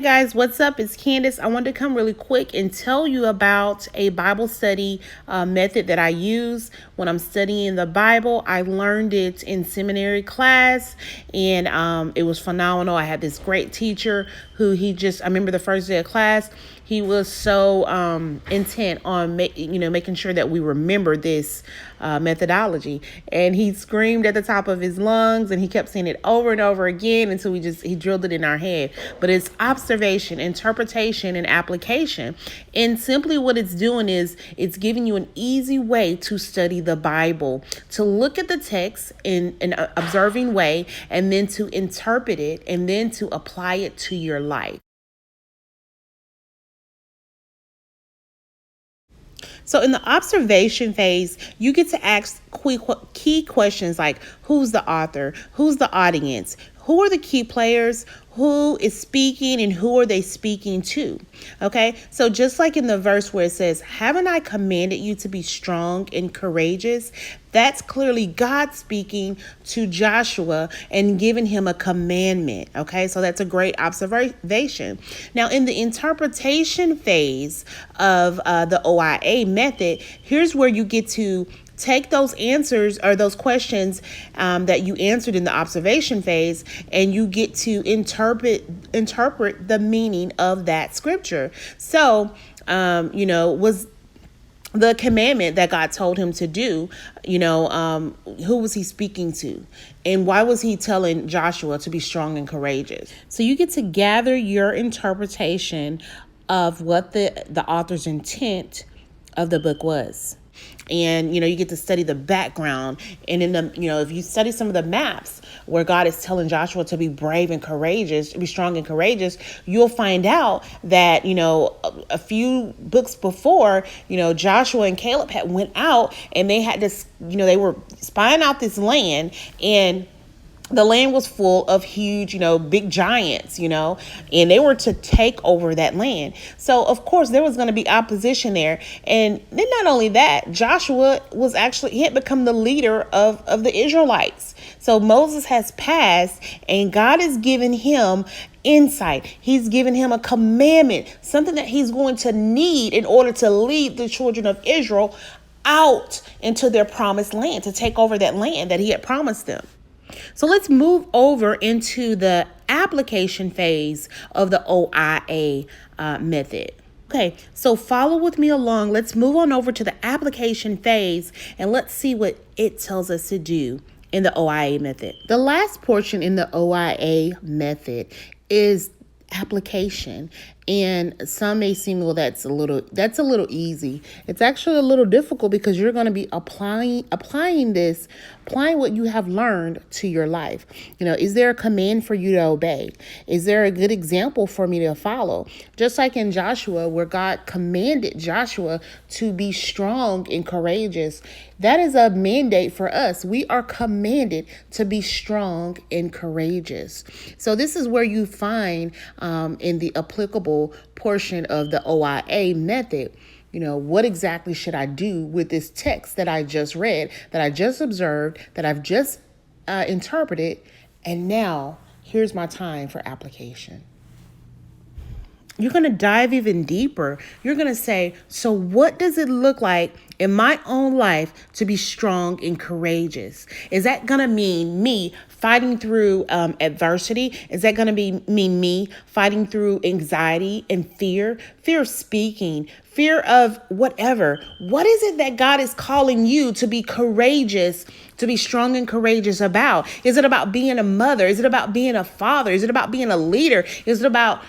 Hey guys, what's up? It's Candace. I wanted to come really quick and tell you about a Bible study method that I use when I'm studying the Bible. I learned it in seminary class, and it was phenomenal. I had this great teacher who I remember the first day of class, he was so intent on making sure that we remember this methodology, and he screamed at the top of his lungs, and he kept saying it over and over again until he drilled it in our head. But it's observation, interpretation, and application. And simply what it's doing is it's giving you an easy way to study the Bible, to look at the text in an observing way, and then to interpret it, and then to apply it to your life. So in the observation phase, you get to ask key questions like who's the author, who's the audience, who are the key players, who is speaking, and who are they speaking to? Okay, so just like in the verse where it says, haven't I commanded you to be strong and courageous? That's clearly God speaking to Joshua and giving him a commandment. Okay, so that's a great observation. Now, in the interpretation phase of the OIA method, here's where you get to take those answers or those questions that you answered in the observation phase, and you get to interpret the meaning of that scripture. So, was the commandment that God told him to do, who was he speaking to? And why was he telling Joshua to be strong and courageous? So you get to gather your interpretation of what the author's intent of the book was. And, you get to study the background. And if you study some of the maps where God is telling Joshua to be brave and courageous, to be strong and courageous, you'll find out that, a few books before, Joshua and Caleb had went out and they had this, they were spying out this land, and the land was full of huge, big giants, and they were to take over that land. So, of course, there was going to be opposition there. And then not only that, Joshua he had become the leader of the Israelites. So Moses has passed, and God has given him insight. He's given him a commandment, something that he's going to need in order to lead the children of Israel out into their promised land, to take over that land that he had promised them. So let's move over into the application phase of the OIA method. Okay, so follow with me along. Let's move on over to the application phase, and let's see what it tells us to do in the OIA method. The last portion in the OIA method is application. And some may seem, well, that's a little easy. It's actually a little difficult because you're going to be applying what you have learned to your life. Is there a command for you to obey? Is there a good example for me to follow? Just like in Joshua, where God commanded Joshua to be strong and courageous, that is a mandate for us. We are commanded to be strong and courageous. So this is where you find in the applicable portion of the OIA method, what exactly should I do with this text that I just read, that I just observed, that I've just interpreted, and now here's my time for application. You're going to dive even deeper. You're going to say, so what does it look like in my own life to be strong and courageous? Is that going to mean me fighting through adversity? Is that going to mean me fighting through anxiety and fear of speaking, fear of whatever? What is it that God is calling you to be courageous, to be strong and courageous about? Is it about being a mother? Is it about being a father? Is it about being a leader? Is it about,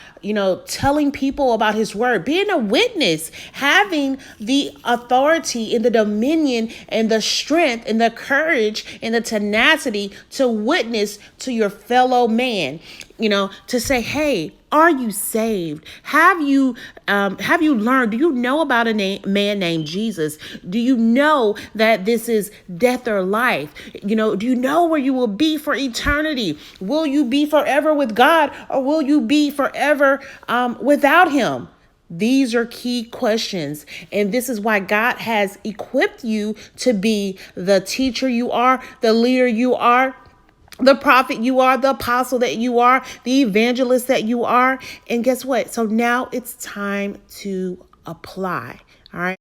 telling people about his word, being a witness, having the authority and the dominion and the strength and the courage and the tenacity to witness to your fellow man, to say, hey, are you saved? Have you learned? Do you know about a man named Jesus? Do you know that this is death or life? Do you know where you will be for eternity? Will you be forever with God, or will you be forever without him? These are key questions. And this is why God has equipped you to be the teacher you are, the leader you are, the prophet you are, the apostle that you are, the evangelist that you are. And guess what? So now it's time to apply. All right.